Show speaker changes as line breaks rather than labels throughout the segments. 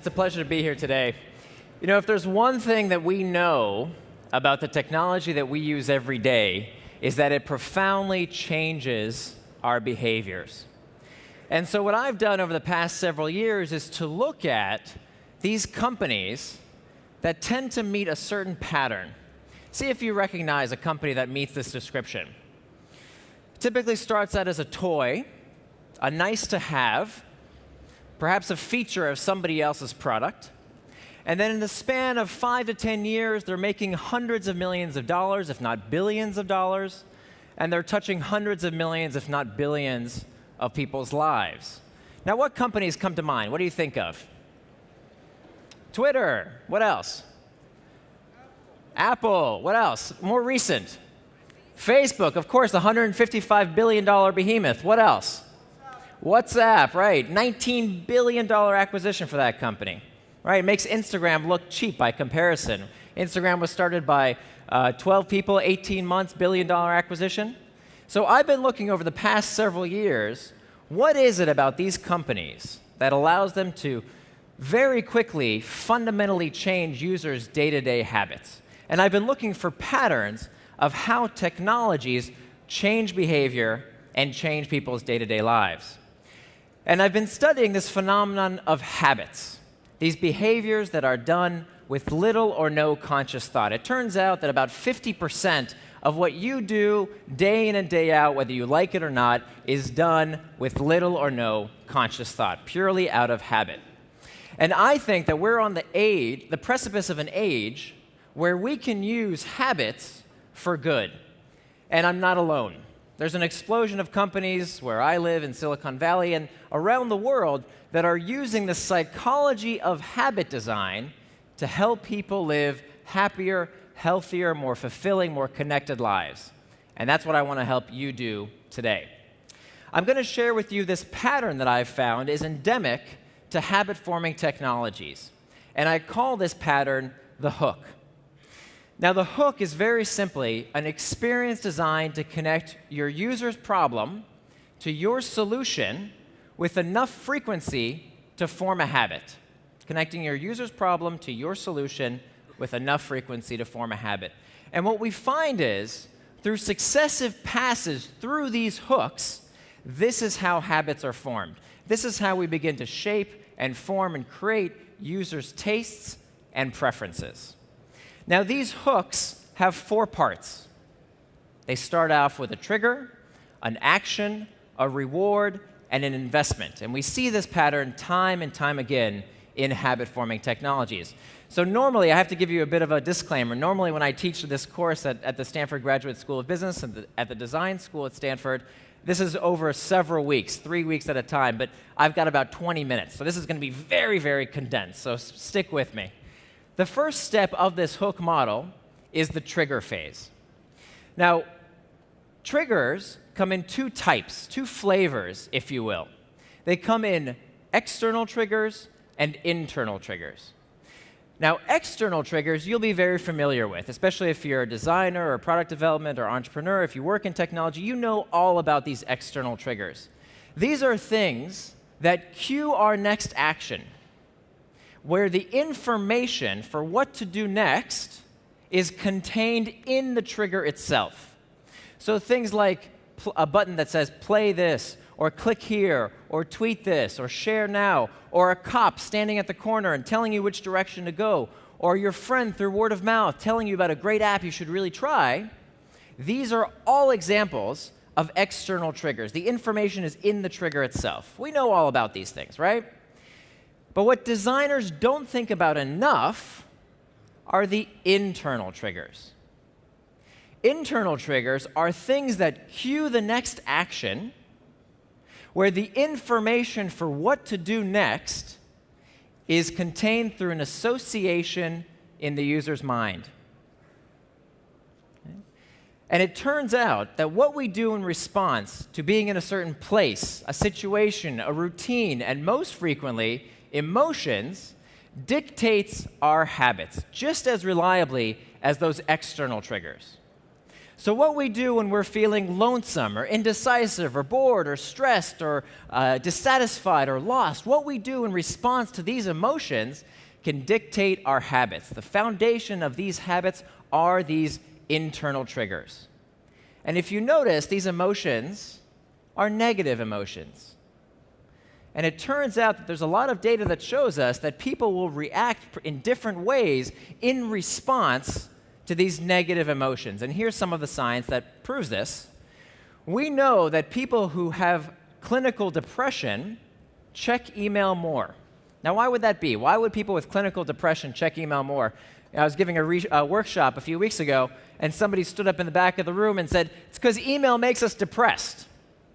It's a pleasure to be here today. You know, if there's one thing that we know about the technology that we use every day, is that it profoundly changes our behaviors. And so what I've done over the past several years is to look at these companies that tend to meet a certain pattern. See if you recognize a company that meets this description. It typically starts out as a toy, a nice to have, perhaps a feature of somebody else's product. And then in the span of 5 to 10 years, they're making hundreds of millions of dollars, if not billions of dollars, and they're touching hundreds of millions, if not billions, of people's lives. Now, what companies come to mind? What do you think of? Twitter. What else? Apple. What else? More recent. Facebook, of course, the $155 billion behemoth. What else? WhatsApp, right. $19 billion acquisition for that company. Right, it makes Instagram look cheap by comparison. Instagram was started by 12 people, 18 months, billion-dollar acquisition. So I've been looking over the past several years, what is it about these companies that allows them to very quickly, fundamentally change users' day-to-day habits? And I've been looking for patterns of how technologies change behavior and change people's day-to-day lives. And I've been studying this phenomenon of habits, these behaviors that are done with little or no conscious thought. It turns out that about 50% of what you do day in and day out, whether you like it or not, is done with little or no conscious thought, purely out of habit. And I think that we're on the precipice of an age where we can use habits for good. And I'm not alone. There's an explosion of companies where I live in Silicon Valley and around the world that are using the psychology of habit design to help people live happier, healthier, more fulfilling, more connected lives. And that's what I want to help you do today. I'm going to share with you this pattern that I've found is endemic to habit-forming technologies. And I call this pattern the hook. Now, the hook is very simply an experience designed to connect your user's problem to your solution with enough frequency to form a habit. Connecting your user's problem to your solution with enough frequency to form a habit. And what we find is, through successive passes through these hooks, this is how habits are formed. This is how we begin to shape and form and create users' tastes and preferences. Now, these hooks have 4 parts. They start off with a trigger, an action, a reward, and an investment. And we see this pattern time and time again in habit-forming technologies. So normally, I have to give you a bit of a disclaimer. Normally, when I teach this course at the Stanford Graduate School of Business and at the Design School at Stanford, this is over several weeks, 3 weeks at a time, but I've got about 20 minutes. So this is going to be very, very condensed, so stick with me. The first step of this hook model is the trigger phase. Now, triggers come in 2 types, 2 flavors, if you will. They come in external triggers and internal triggers. Now, external triggers you'll be very familiar with, especially if you're a designer or product development or entrepreneur. If you work in technology, you know all about these external triggers. These are things that cue our next action, where the information for what to do next is contained in the trigger itself. So things like a button that says, play this, or click here, or tweet this, or share now, or a cop standing at the corner and telling you which direction to go, or your friend through word of mouth telling you about a great app you should really try. These are all examples of external triggers. The information is in the trigger itself. We know all about these things, right? But what designers don't think about enough are the internal triggers. Internal triggers are things that cue the next action, where the information for what to do next is contained through an association in the user's mind. Okay? And it turns out that what we do in response to being in a certain place, a situation, a routine, and most frequently, emotions, dictates our habits just as reliably as those external triggers. So what we do when we're feeling lonesome or indecisive or bored or stressed or dissatisfied or lost, what we do in response to these emotions can dictate our habits. The foundation of these habits are these internal triggers. And if you notice, these emotions are negative emotions. And it turns out that there's a lot of data that shows us that people will react in different ways in response to these negative emotions. And here's some of the science that proves this. We know that people who have clinical depression check email more. Now, why would that be? Why would people with clinical depression check email more? I was giving a workshop a few weeks ago, and somebody stood up in the back of the room and said, it's because email makes us depressed,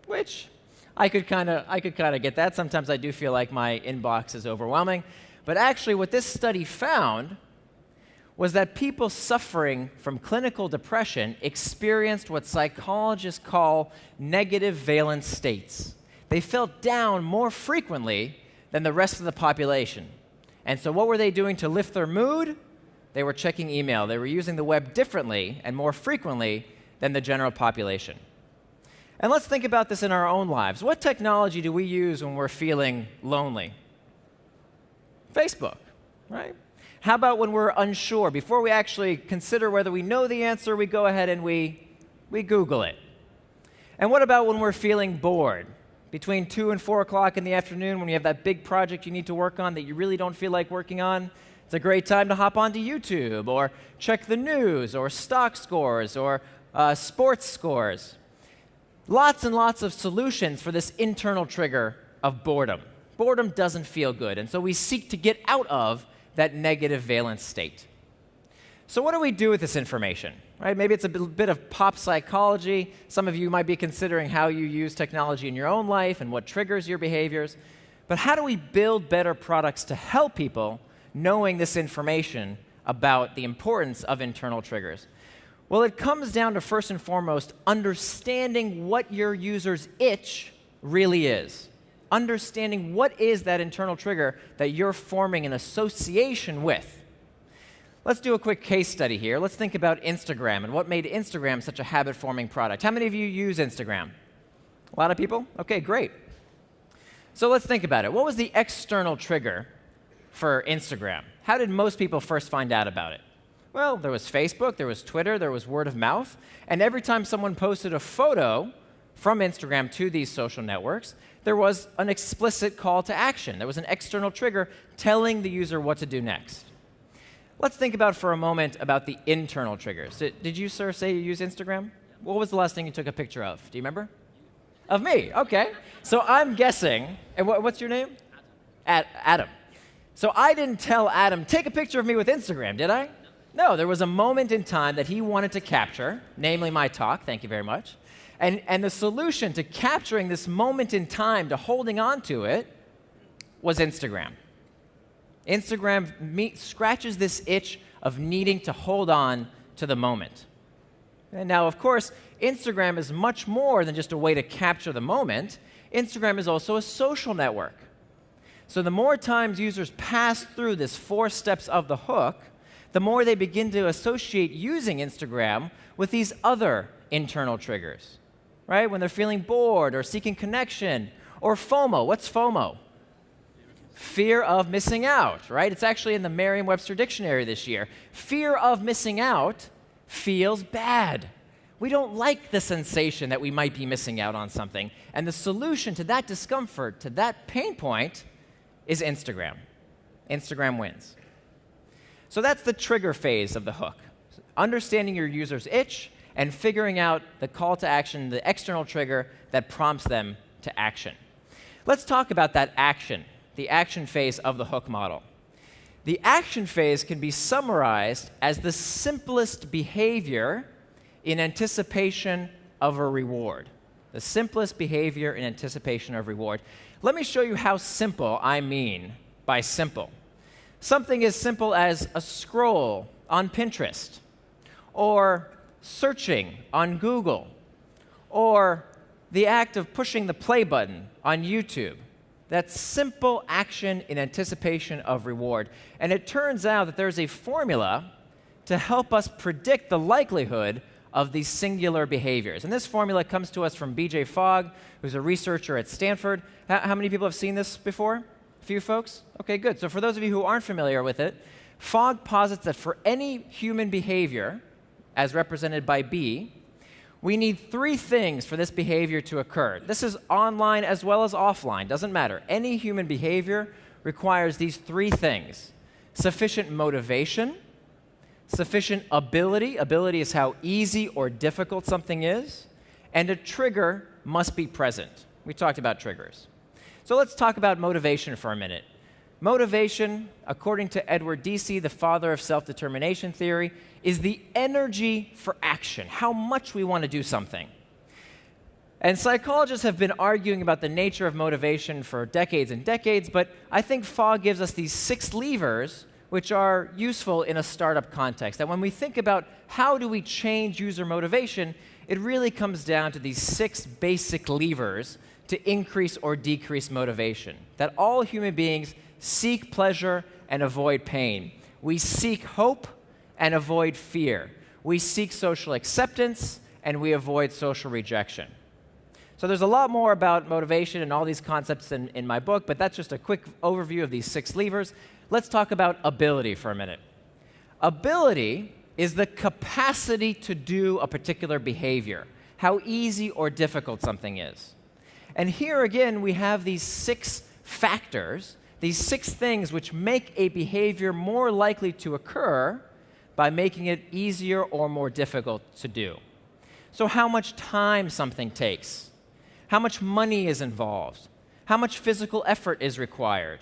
which I could kind of get that. Sometimes I do feel like my inbox is overwhelming. But actually, what this study found was that people suffering from clinical depression experienced what psychologists call negative valence states. They felt down more frequently than the rest of the population. And so what were they doing to lift their mood? They were checking email. They were using the web differently and more frequently than the general population. And let's think about this in our own lives. What technology do we use when we're feeling lonely? Facebook, right? How about when we're unsure? Before we actually consider whether we know the answer, we go ahead and we Google it. And what about when we're feeling bored? Between 2 and 4 o'clock in the afternoon when you have that big project you need to work on that you really don't feel like working on, it's a great time to hop onto YouTube or check the news or stock scores or sports scores. Lots and lots of solutions for this internal trigger of boredom. Boredom doesn't feel good, and so we seek to get out of that negative valence state. So what do we do with this information? Right? Maybe it's a bit of pop psychology. Some of you might be considering how you use technology in your own life and what triggers your behaviors. But how do we build better products to help people knowing this information about the importance of internal triggers? Well, it comes down to, first and foremost, understanding what your user's itch really is. Understanding what is that internal trigger that you're forming an association with. Let's do a quick case study here. Let's think about Instagram and what made Instagram such a habit-forming product. How many of you use Instagram? A lot of people? Okay, great. So let's think about it. What was the external trigger for Instagram? How did most people first find out about it? Well, there was Facebook, there was Twitter, there was word of mouth, and every time someone posted a photo from Instagram to these social networks, there was an explicit call to action. There was an external trigger telling the user what to do next. Let's think about for a moment about the internal triggers. Did you, sir, say you use Instagram? What was the last thing you took a picture of? Do you remember? Of me, okay. So I'm guessing, and what's your name? Adam. So I didn't tell Adam, take a picture of me with Instagram, did I? No, there was a moment in time that he wanted to capture, namely my talk, thank you very much. And the solution to capturing this moment in time, to holding on to it, was Instagram. Instagram scratches this itch of needing to hold on to the moment. And now, of course, Instagram is much more than just a way to capture the moment. Instagram is also a social network. So the more times users pass through this 4 steps of the hook, the more they begin to associate using Instagram with these other internal triggers, right? When they're feeling bored or seeking connection, or FOMO. What's FOMO? Fear of missing out, right? It's actually in the Merriam-Webster dictionary this year. Fear of missing out feels bad. We don't like the sensation that we might be missing out on something. And the solution to that discomfort, to that pain point, is Instagram. Instagram wins. So that's the trigger phase of the hook. Understanding your user's itch and figuring out the call to action, the external trigger that prompts them to action. Let's talk about that action, the action phase of the hook model. The action phase can be summarized as the simplest behavior in anticipation of a reward. The simplest behavior in anticipation of reward. Let me show you how simple I mean by simple. Something as simple as a scroll on Pinterest, or searching on Google, or the act of pushing the play button on YouTube. That's simple action in anticipation of reward. And it turns out that there's a formula to help us predict the likelihood of these singular behaviors. And this formula comes to us from B.J. Fogg, who's a researcher at Stanford. How many people have seen this before? A few folks? Okay, good. So for those of you who aren't familiar with it, Fogg posits that for any human behavior, as represented by B, we need three things for this behavior to occur. This is online as well as offline, doesn't matter. Any human behavior requires these three things: sufficient motivation, sufficient ability — ability is how easy or difficult something is — and a trigger must be present. We talked about triggers. So let's talk about motivation for a minute. Motivation, according to Edward Deci, the father of self-determination theory, is the energy for action, how much we want to do something. And psychologists have been arguing about the nature of motivation for decades and decades, but I think Fogg gives us these 6 levers which are useful in a startup context. That when we think about how do we change user motivation, it really comes down to these 6 basic levers to increase or decrease motivation. That all human beings seek pleasure and avoid pain. We seek hope and avoid fear. We seek social acceptance and we avoid social rejection. So there's a lot more about motivation and all these concepts in my book, but that's just a quick overview of these 6 levers. Let's talk about ability for a minute. Ability is the capacity to do a particular behavior, how easy or difficult something is. And here again, we have these 6 factors, these 6 things which make a behavior more likely to occur by making it easier or more difficult to do. So how much time something takes, how much money is involved, how much physical effort is required.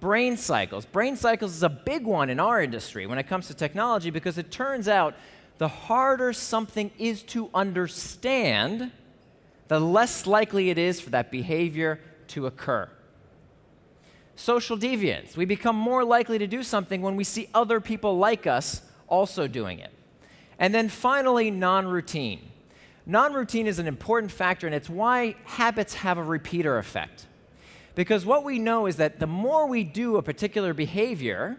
Brain cycles. Brain cycles is a big one in our industry when it comes to technology, because it turns out the harder something is to understand, the less likely it is for that behavior to occur. Social deviance. We become more likely to do something when we see other people like us also doing it. And then finally, non-routine. Non-routine is an important factor, and it's why habits have a repeater effect. Because what we know is that the more we do a particular behavior,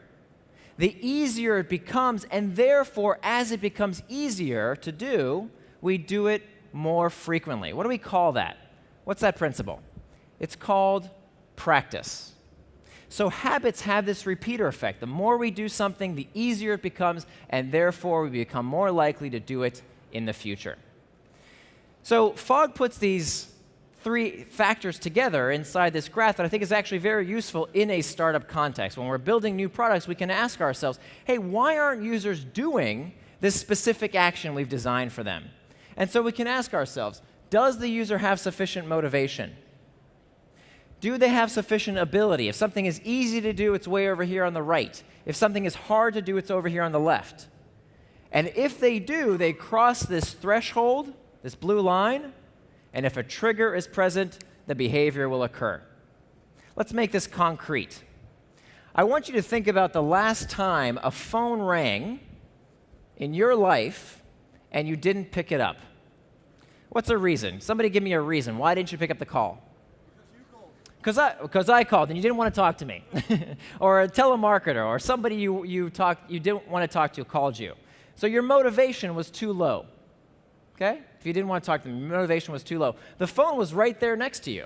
the easier it becomes, and therefore, as it becomes easier to do, we do it more frequently. What do we call that? What's that principle? It's called practice. So habits have this repeater effect. The more we do something, the easier it becomes, and therefore we become more likely to do it in the future. So Fogg puts these 3 factors together inside this graph that I think is actually very useful in a startup context. When we're building new products, we can ask ourselves, hey, why aren't users doing this specific action we've designed for them? And so we can ask ourselves, does the user have sufficient motivation? Do they have sufficient ability? If something is easy to do, it's way over here on the right. If something is hard to do, it's over here on the left. And if they do, they cross this threshold, this blue line, and if a trigger is present, the behavior will occur. Let's make this concrete. I want you to think about the last time a phone rang in your life and you didn't pick it up. What's a reason? Somebody give me a reason. Why didn't you pick up the call? Because I called and you didn't want to talk to me. Or a telemarketer or somebody you didn't want to talk to called you. So your motivation was too low. Okay? If you didn't want to talk to them, your motivation was too low. The phone was right there next to you.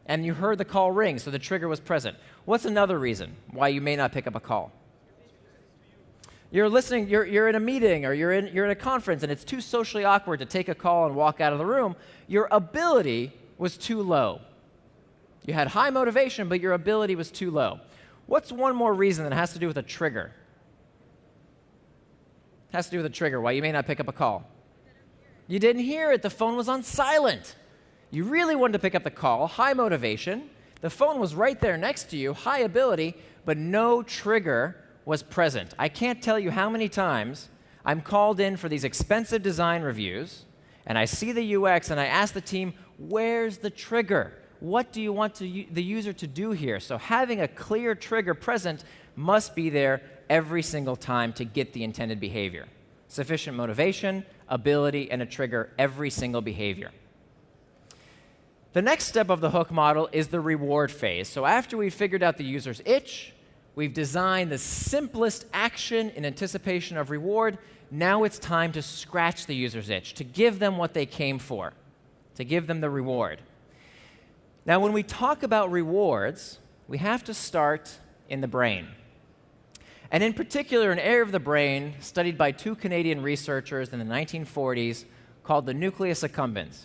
And you heard the call ring, so the trigger was present. What's another reason why you may not pick up a call? You're listening, you're in a meeting or you're in a conference and it's too socially awkward to take a call and walk out of the room. Your ability was too low. You had high motivation, but your ability was too low. What's one more reason that has to do with a trigger? It has to do with a trigger why you may not pick up a call. You didn't hear it. The phone was on silent. You really wanted to pick up the call, high motivation. The phone was right there next to you, high ability, but no trigger was present. I can't tell you how many times I'm called in for these expensive design reviews, and I see the UX, and I ask the team, where's the trigger? What do you want the user to do here? So having a clear trigger present must be there every single time to get the intended behavior. Sufficient motivation, ability, and a trigger every single behavior. The next step of the hook model is the reward phase. So after we've figured out the user's itch, we've designed the simplest action in anticipation of reward, now it's time to scratch the user's itch, to give them what they came for, to give them the reward. Now, when we talk about rewards, we have to start in the brain. And in particular, an area of the brain studied by two Canadian researchers in the 1940s called the nucleus accumbens.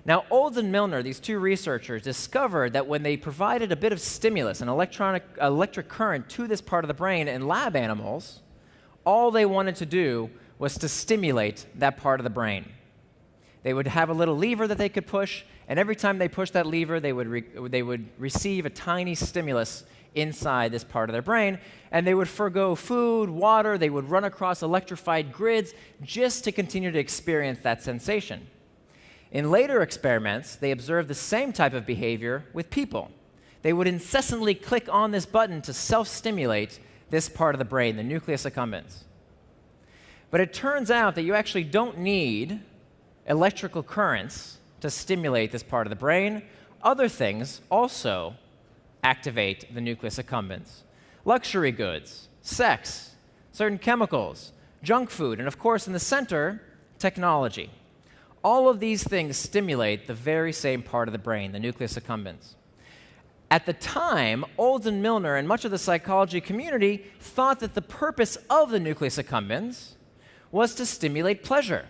Now, Olds and Milner, these two researchers, discovered that when they provided a bit of stimulus, an electric current to this part of the brain in lab animals, all they wanted to do was to stimulate that part of the brain. They would have a little lever that they could push, and every time they pushed that lever, they would receive a tiny stimulus inside this part of their brain, and they would forgo food, water, they would run across electrified grids just to continue to experience that sensation. In later experiments, they observed the same type of behavior with people. They would incessantly click on this button to self-stimulate this part of the brain, the nucleus accumbens. But it turns out that you actually don't need electrical currents to stimulate this part of the brain. Other things also activate the nucleus accumbens. Luxury goods, sex, certain chemicals, junk food, and of course in the center, technology. All of these things stimulate the very same part of the brain, the nucleus accumbens. At the time, Olds and Milner and much of the psychology community thought that the purpose of the nucleus accumbens was to stimulate pleasure.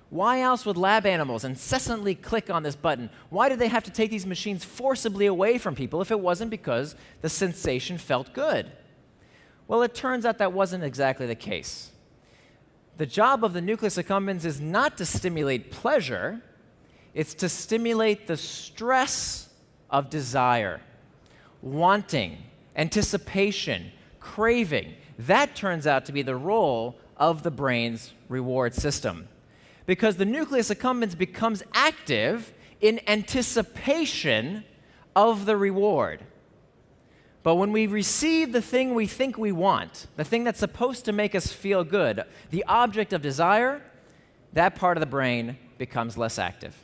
Why else would lab animals incessantly click on this button? Why did they have to take these machines forcibly away from people if it wasn't because the sensation felt good? Well, it turns out that wasn't exactly the case. The job of the nucleus accumbens is not to stimulate pleasure, it's to stimulate the stress of desire, wanting, anticipation, craving. That turns out to be the role of the brain's reward system. Because the nucleus accumbens becomes active in anticipation of the reward. But when we receive the thing we think we want, the thing that's supposed to make us feel good, the object of desire, that part of the brain becomes less active.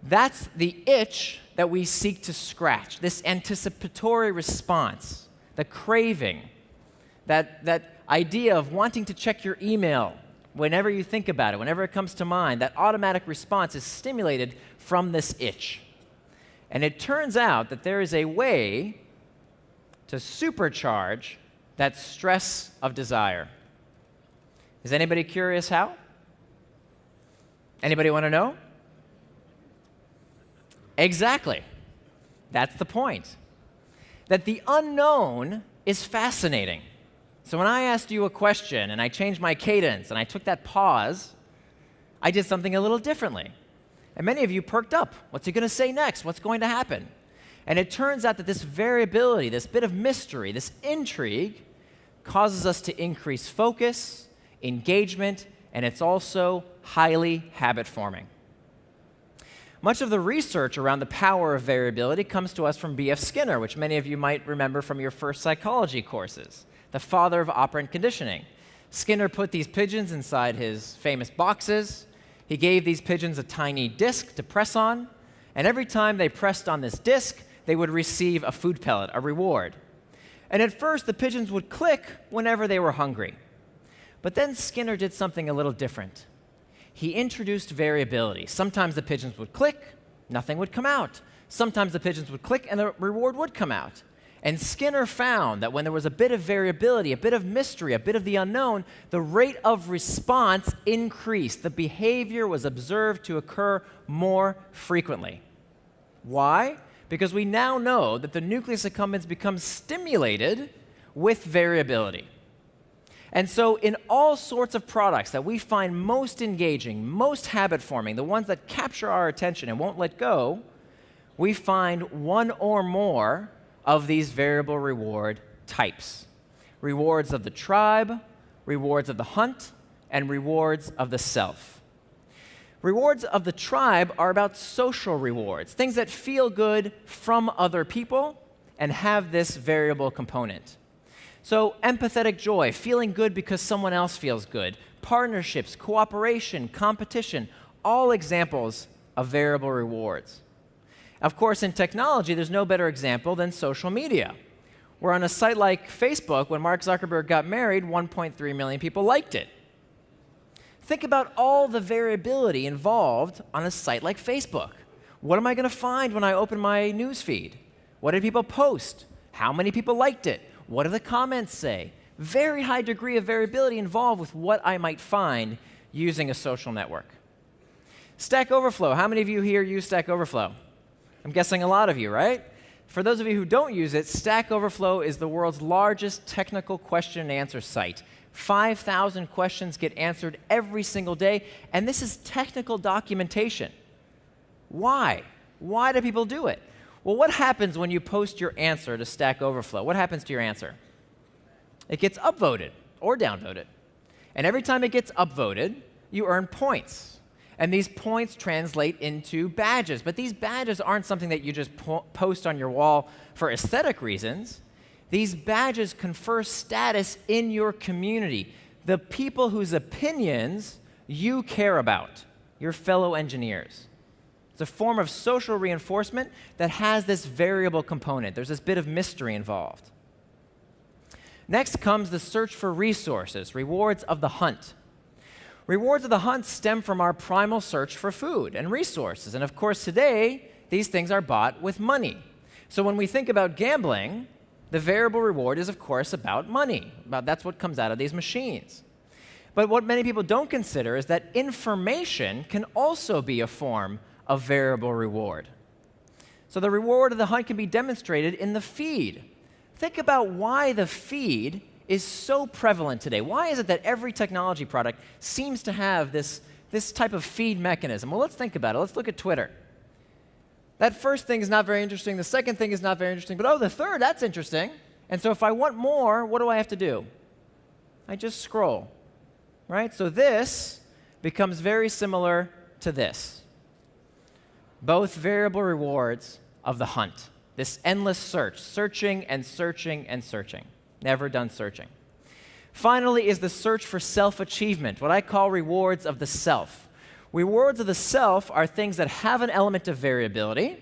That's the itch that we seek to scratch, this anticipatory response, the craving, that idea of wanting to check your email whenever you think about it, whenever it comes to mind. That automatic response is stimulated from this itch. And it turns out that there is a way to supercharge that stress of desire. Is anybody curious how? Anybody want to know? Exactly. That's the point. That the unknown is fascinating. So when I asked you a question and I changed my cadence and I took that pause, I did something a little differently. And many of you perked up. What's he going to say next? What's going to happen? And it turns out that this variability, this bit of mystery, this intrigue, causes us to increase focus, engagement, and it's also highly habit-forming. Much of the research around the power of variability comes to us from B.F. Skinner, which many of you might remember from your first psychology courses, the father of operant conditioning. Skinner put these pigeons inside his famous boxes. He gave these pigeons a tiny disc to press on, and every time they pressed on this disc, they would receive a food pellet, a reward. And at first, the pigeons would click whenever they were hungry. But then Skinner did something a little different. He introduced variability. Sometimes the pigeons would click, nothing would come out. Sometimes the pigeons would click, and the reward would come out. And Skinner found that when there was a bit of variability, a bit of mystery, a bit of the unknown, the rate of response increased. The behavior was observed to occur more frequently. Why? Because we now know that the nucleus accumbens becomes stimulated with variability. And so in all sorts of products that we find most engaging, most habit-forming, the ones that capture our attention and won't let go, we find one or more of these variable reward types. Rewards of the tribe, rewards of the hunt, and rewards of the self. Rewards of the tribe are about social rewards, things that feel good from other people and have this variable component. So empathetic joy, feeling good because someone else feels good, partnerships, cooperation, competition, all examples of variable rewards. Of course, in technology, there's no better example than social media. Where on a site like Facebook, when Mark Zuckerberg got married, 1.3 million people liked it. Think about all the variability involved on a site like Facebook. What am I going to find when I open my news feed? What did people post? How many people liked it? What do the comments say? Very high degree of variability involved with what I might find using a social network. Stack Overflow. How many of you here use Stack Overflow? I'm guessing a lot of you, right? For those of you who don't use it, Stack Overflow is the world's largest technical question and answer site. 5,000 questions get answered every single day, and this is technical documentation. Why? Why do people do it? Well, what happens when you post your answer to Stack Overflow? What happens to your answer? It gets upvoted or downvoted. And every time it gets upvoted, you earn points. And these points translate into badges. But these badges aren't something that you just post on your wall for aesthetic reasons. These badges confer status in your community, the people whose opinions you care about, your fellow engineers. It's a form of social reinforcement that has this variable component. There's this bit of mystery involved. Next comes the search for resources, rewards of the hunt. Rewards of the hunt stem from our primal search for food and resources. And of course, today, these things are bought with money. So when we think about gambling, the variable reward is, of course, about money. That's what comes out of these machines. But what many people don't consider is that information can also be a form of variable reward. So the reward of the hunt can be demonstrated in the feed. Think about why the feed is so prevalent today. Why is it that every technology product seems to have this type of feed mechanism? Well, let's think about it. Let's look at Twitter. That first thing is not very interesting. The second thing is not very interesting. But, oh, the third, that's interesting. And so if I want more, what do I have to do? I just scroll, right? So this becomes very similar to this. Both variable rewards of the hunt. This endless search, searching and searching and searching. Never done searching. Finally is the search for self-achievement, what I call rewards of the self. Rewards of the self are things that have an element of variability,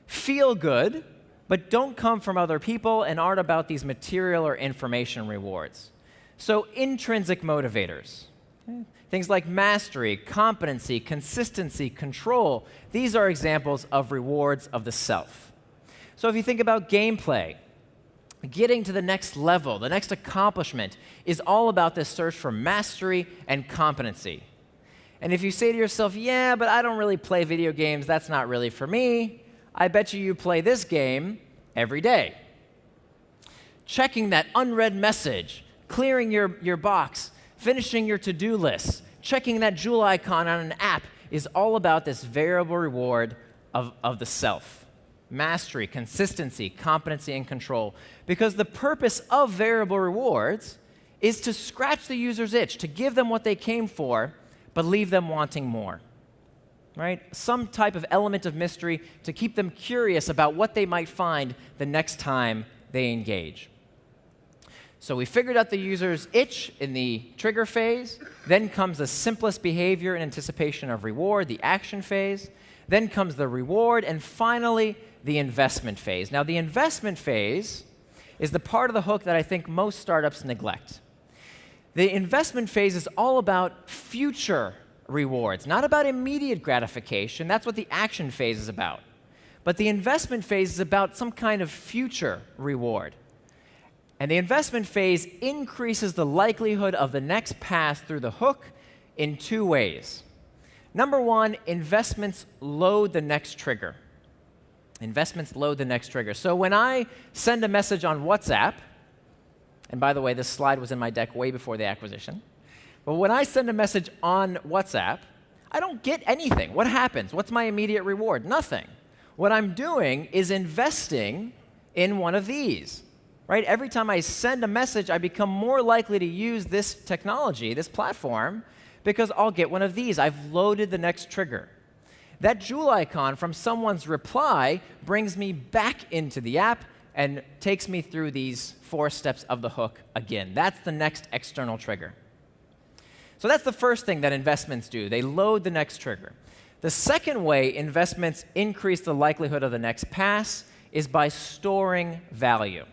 feel good, but don't come from other people and aren't about these material or information rewards. So intrinsic motivators. Things like mastery, competency, consistency, control, these are examples of rewards of the self. So if you think about gameplay, getting to the next level, the next accomplishment is all about this search for mastery and competency. And if you say to yourself, yeah, but I don't really play video games, that's not really for me, I bet you play this game every day. Checking that unread message, clearing your box, finishing your to-do list, checking that jewel icon on an app is all about this variable reward of the self. Mastery, consistency, competency, and control. Because the purpose of variable rewards is to scratch the user's itch, to give them what they came for, but leave them wanting more. Right? Some type of element of mystery to keep them curious about what they might find the next time they engage. So we figured out the user's itch in the trigger phase. Then comes the simplest behavior in anticipation of reward, the action phase. Then comes the reward, and finally, the investment phase. Now, the investment phase is the part of the hook that I think most startups neglect. The investment phase is all about future rewards, not about immediate gratification. That's what the action phase is about. But the investment phase is about some kind of future reward. And the investment phase increases the likelihood of the next pass through the hook in two ways. Number one, investments load the next trigger. Investments load the next trigger. So when I send a message on WhatsApp, and by the way, this slide was in my deck way before the acquisition, but when I send a message on WhatsApp, I don't get anything. What happens? What's my immediate reward? Nothing. What I'm doing is investing in one of these. Right? Every time I send a message, I become more likely to use this technology, this platform, because I'll get one of these. I've loaded the next trigger. That jewel icon from someone's reply brings me back into the app and takes me through these 4 steps of the hook again. That's the next external trigger. So that's the first thing that investments do. They load the next trigger. The second way investments increase the likelihood of the next pass is by storing value.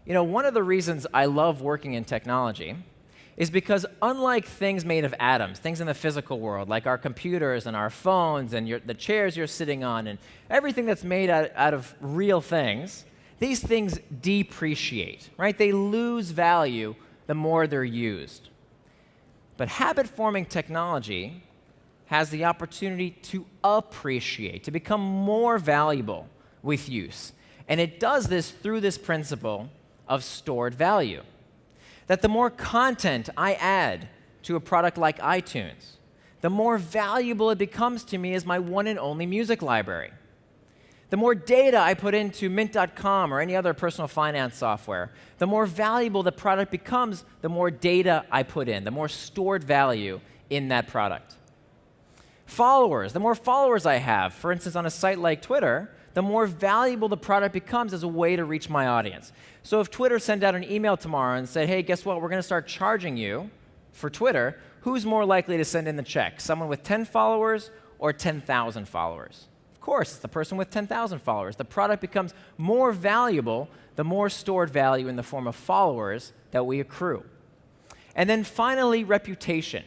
One of the reasons I love working in technology is because unlike things made of atoms, things in the physical world, like our computers and our phones and the chairs you're sitting on and everything that's made out of real things, these things depreciate, right? They lose value the more they're used. But habit-forming technology has the opportunity to appreciate, to become more valuable with use. And it does this through this principle of stored value. That the more content I add to a product like iTunes, the more valuable it becomes to me as my one and only music library. The more data I put into Mint.com or any other personal finance software, the more valuable the product becomes, the more data I put in, the more stored value in that product. Followers, the more followers I have, for instance, on a site like Twitter, the more valuable the product becomes as a way to reach my audience. So if Twitter sent out an email tomorrow and said, hey, guess what, we're going to start charging you for Twitter, who's more likely to send in the check? Someone with 10 followers or 10,000 followers? Of course, it's the person with 10,000 followers. The product becomes more valuable the more stored value in the form of followers that we accrue. And then finally, reputation.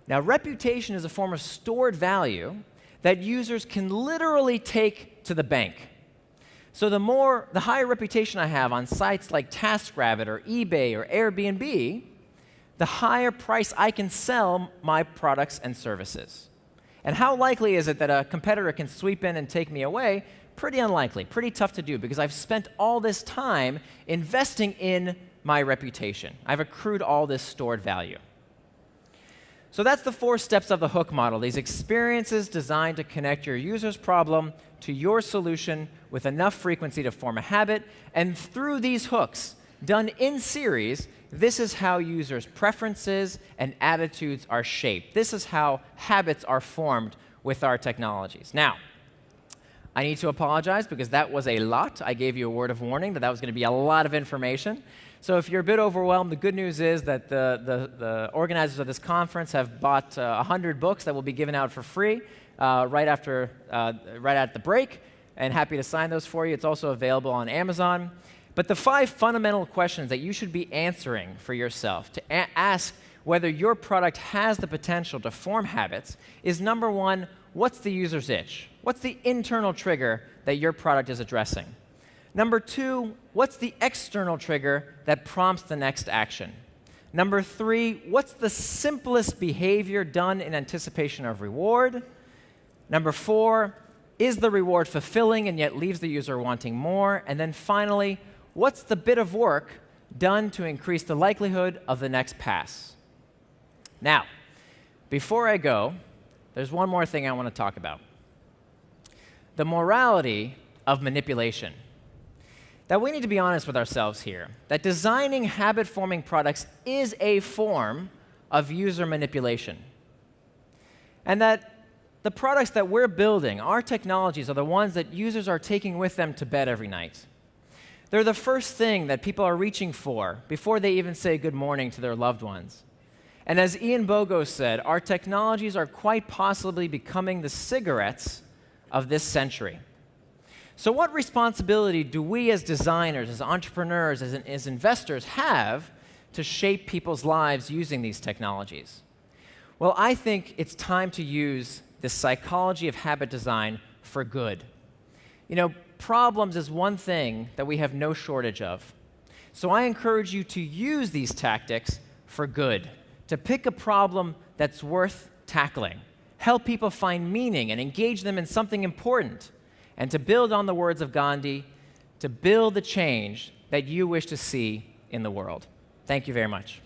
Now, reputation is a form of stored value that users can literally take to the bank. So the higher reputation I have on sites like TaskRabbit or eBay or Airbnb, the higher price I can sell my products and services. And how likely is it that a competitor can sweep in and take me away? Pretty unlikely, pretty tough to do, because I've spent all this time investing in my reputation. I've accrued all this stored value. So that's the 4 steps of the hook model, these experiences designed to connect your user's problem to your solution with enough frequency to form a habit. And through these hooks, done in series, this is how users' preferences and attitudes are shaped. This is how habits are formed with our technologies. Now, I need to apologize because that was a lot. I gave you a word of warning that was going to be a lot of information. So if you're a bit overwhelmed, the good news is that the organizers of this conference have bought 100 books that will be given out for free right at the break, and happy to sign those for you. It's also available on Amazon. But the 5 fundamental questions that you should be answering for yourself to ask whether your product has the potential to form habits is, number 1, what's the user's itch? What's the internal trigger that your product is addressing? Number 2, what's the external trigger that prompts the next action? Number 3, what's the simplest behavior done in anticipation of reward? Number 4, is the reward fulfilling and yet leaves the user wanting more? And then finally, what's the bit of work done to increase the likelihood of the next pass? Now, before I go, there's one more thing I want to talk about. The morality of manipulation. That we need to be honest with ourselves here, that designing habit-forming products is a form of user manipulation. And that the products that we're building, our technologies, are the ones that users are taking with them to bed every night. They're the first thing that people are reaching for before they even say good morning to their loved ones. And as Ian Bogo said, our technologies are quite possibly becoming the cigarettes of this century. So what responsibility do we as designers, as entrepreneurs, as investors have to shape people's lives using these technologies? Well, I think it's time to use the psychology of habit design for good. Problems is one thing that we have no shortage of. So I encourage you to use these tactics for good, to pick a problem that's worth tackling, help people find meaning and engage them in something important, and to build on the words of Gandhi, to build the change that you wish to see in the world. Thank you very much.